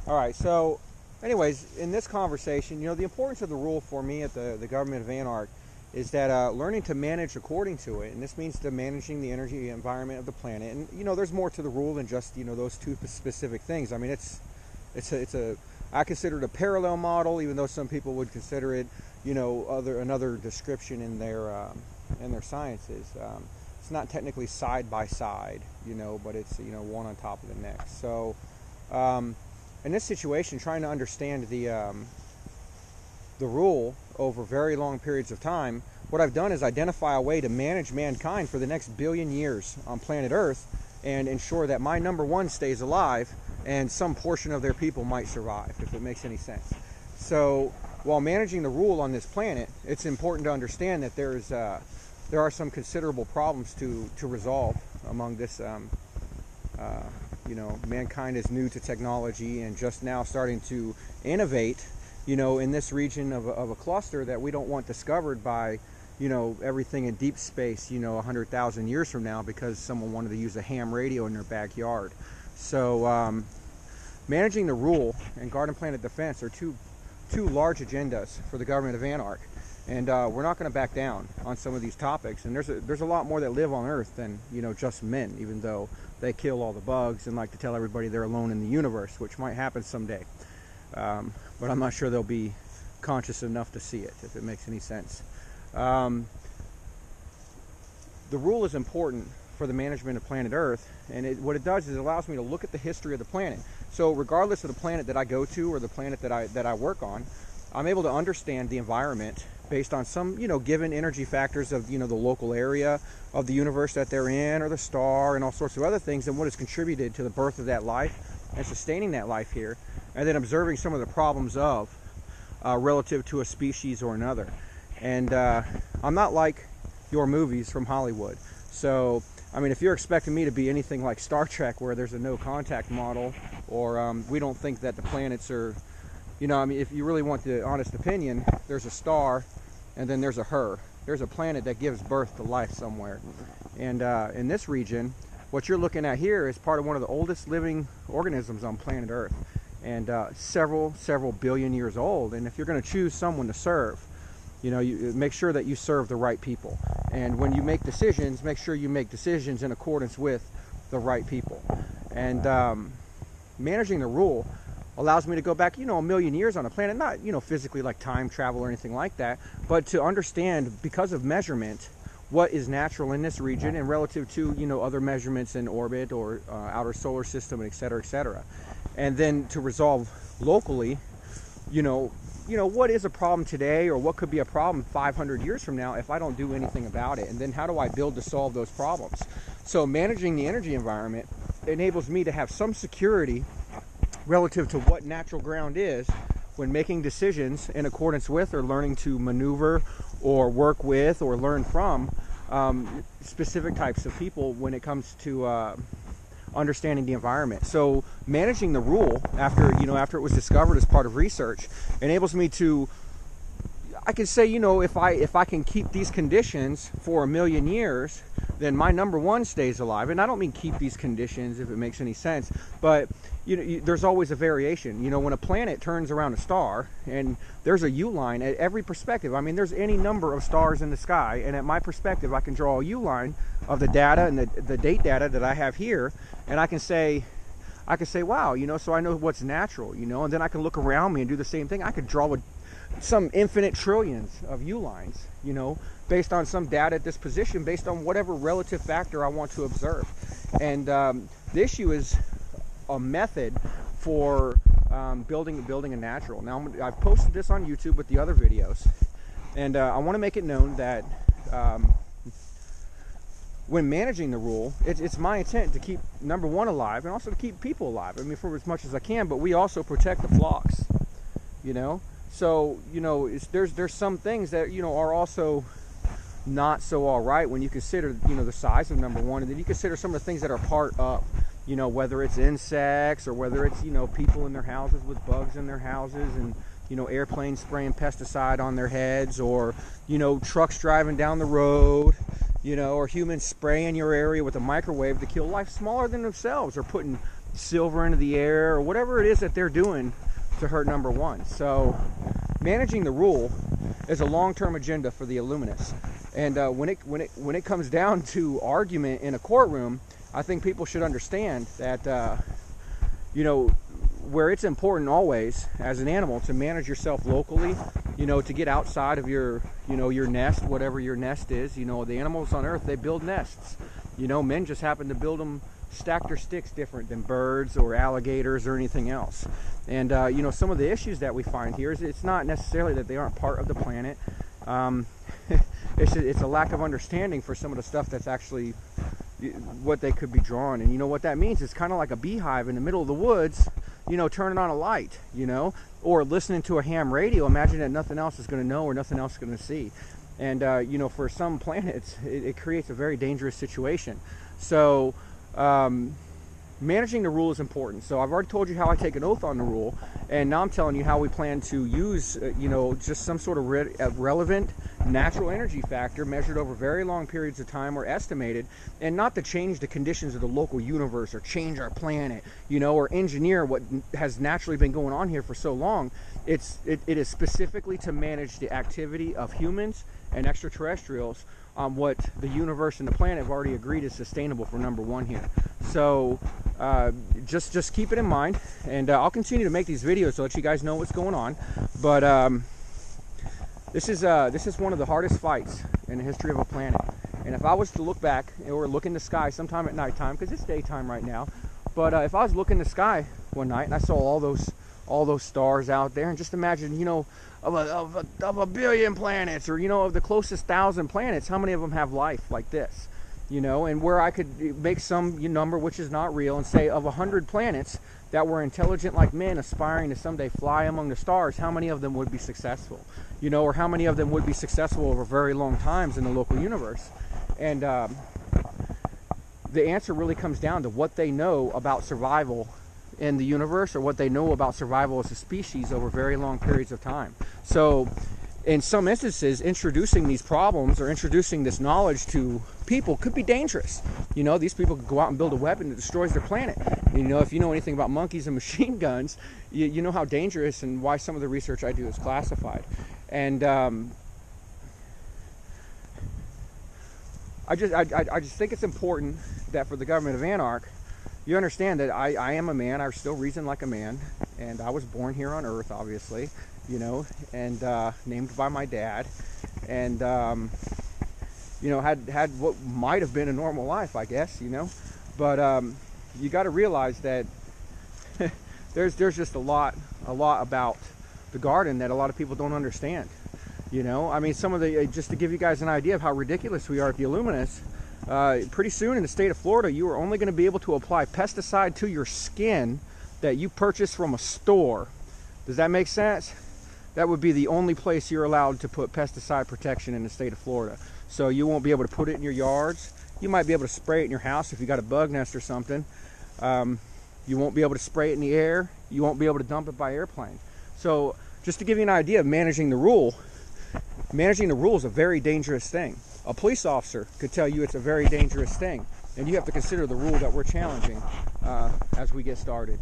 All right, so anyways, in this conversation, the importance of the rule for me at the government of ARK is that learning to manage according to it, and this means to managing the energy environment of the planet. And there's more to the rule than just those two specific things. I mean, I consider it a parallel model, even though some people would consider it another description in their sciences. It's not technically side by side, but it's one on top of the next. So in this situation, trying to understand the rule over very long periods of time, what I've done is identify a way to manage mankind for the next billion years on planet Earth and ensure that my number one stays alive and some portion of their people might survive, if it makes any sense. So while managing the rule on this planet, it's important to understand that there are some considerable problems to resolve among this. Mankind is new to technology and just now starting to innovate, in this region of a cluster that we don't want discovered by, everything in deep space, 100,000 years from now because someone wanted to use a ham radio in their backyard. So managing the rule and Garden Planet Defense are two large agendas for the government of ARK. And we're not going to back down on some of these topics. And there's a lot more that live on Earth than just men, even though they kill all the bugs and like to tell everybody they're alone in the universe, which might happen someday. But I'm not sure they'll be conscious enough to see it, if it makes any sense. The rule is important for the management of planet Earth, and what it does is it allows me to look at the history of the planet. So regardless of the planet that I go to or the planet that I work on, I'm able to understand the environment based on some, given energy factors of, the local area of the universe that they're in, or the star, and all sorts of other things, and what has contributed to the birth of that life and sustaining that life here, and then observing some of the problems of relative to a species or another. And I'm not like your movies from Hollywood. So, I mean, if you're expecting me to be anything like Star Trek, where there's a no contact model, or we don't think that the planets are, if you really want the honest opinion, there's a star and then there's a her. There's a planet that gives birth to life somewhere. And in this region, what you're looking at here is part of one of the oldest living organisms on planet Earth, and several billion years old. And if you're going to choose someone to serve, you make sure that you serve the right people. And when you make decisions, make sure you make decisions in accordance with the right people. And managing the rule allows me to go back, a million years on a planet, not, physically like time travel or anything like that, but to understand, because of measurement, what is natural in this region and relative to, other measurements in orbit or outer solar system, et cetera, and then to resolve locally, what is a problem today, or what could be a problem 500 years from now if I don't do anything about it, and then how do I build to solve those problems? So managing the energy environment enables me to have some security relative to what natural ground is when making decisions in accordance with, or learning to maneuver or work with or learn from specific types of people when it comes to understanding the environment. So managing the rule after it was discovered as part of research enables me to, I can say, if I can keep these conditions for 1 million years, then my number one stays alive. And I don't mean keep these conditions, if it makes any sense, but there's always a variation. When a planet turns around a star, and there's a U-line at every perspective. I mean, there's any number of stars in the sky, and at my perspective, I can draw a U-line of the data and the date data that I have here, and I can say, wow, so I know what's natural, and then I can look around me and do the same thing. I could draw some infinite trillions of U-lines, based on some data at this position, based on whatever relative factor I want to observe. And the issue is a method for building a natural. Now, I've posted this on YouTube with the other videos, and I want to make it known that when managing the rule, it's my intent to keep number one alive, and also to keep people alive. I mean, for as much as I can, but we also protect the flocks, So, there's some things that, are also not so all right when you consider, the size of number one, and then you consider some of the things that are part of, whether it's insects, or whether it's, people in their houses with bugs in their houses, and, airplanes spraying pesticide on their heads, or, trucks driving down the road, or humans spraying your area with a microwave to kill life smaller than themselves, or putting, silver into the air, or whatever it is that they're doing to hurt number one. So managing the rule is a long-term agenda for the Elluminous. And when it comes down to argument in a courtroom, I think people should understand that you know, where it's important always as an animal to manage yourself locally, you know, to get outside of your, you know, your nest, whatever your nest is. You know, the animals on Earth, they build nests. You know, men just happen to build them stacked or sticks different than birds or alligators or anything else. And you know, some of the issues that we find here is it's not necessarily that they aren't part of the planet. It's a lack of understanding for some of the stuff that's actually what they could be drawing. And you know what that means? It's kind of like a beehive in the middle of the woods, you know, turning on a light, you know, or listening to a ham radio. Imagine that nothing else is going to know or nothing else is going to see. And you know, for some planets, it creates a very dangerous situation. So managing the rule is important. So I've already told you how I take an oath on the rule, and now I'm telling you how we plan to use you know, just some sort of relevant natural energy factor measured over very long periods of time, or estimated, and not to change the conditions of the local universe or change our planet, you know, or engineer what has naturally been going on here for so long. It is specifically to manage the activity of humans and extraterrestrials on what the universe and the planet have already agreed is sustainable for number one here. So just keep it in mind, and I'll continue to make these videos to let you guys know what's going on. But this is one of the hardest fights in the history of a planet. And if I was to look back or look in the sky sometime at nighttime, because it's daytime right now, but if I was looking in the sky one night and I saw all those stars out there, and just imagine, you know, of a billion planets, or, you know, of the closest 1,000 planets, how many of them have life like this? You know, and where I could make some number which is not real and say of 100 planets that were intelligent like men aspiring to someday fly among the stars, how many of them would be successful? You know, or how many of them would be successful over very long times in the local universe? And the answer really comes down to what they know about survival in the universe, or what they know about survival as a species over very long periods of time. So in some instances, introducing these problems or introducing this knowledge to people could be dangerous. You know, these people could go out and build a weapon that destroys their planet. You know, if you know anything about monkeys and machine guns, you know how dangerous, and why some of the research I do is classified. And I just think it's important that for the government of ARK, you understand that I am a man. I still reason like a man, and I was born here on Earth, obviously, you know, and named by my dad, and you know, had what might have been a normal life, I guess, you know. But you got to realize that there's just a lot about the garden that a lot of people don't understand. You know, I mean, some of the, just to give you guys an idea of how ridiculous we are at the Elluminous, pretty soon in the state of Florida, you are only going to be able to apply pesticide to your skin that you purchase from a store. Does that make sense? That would be the only place you're allowed to put pesticide protection in the state of Florida. So you won't be able to put it in your yards. You might be able to spray it in your house if you got a bug nest or something. You won't be able to spray it in the air. You won't be able to dump it by airplane. So just to give you an idea of managing the rule is a very dangerous thing. A police officer could tell you it's a very dangerous thing, and you have to consider the rule that we're challenging as we get started.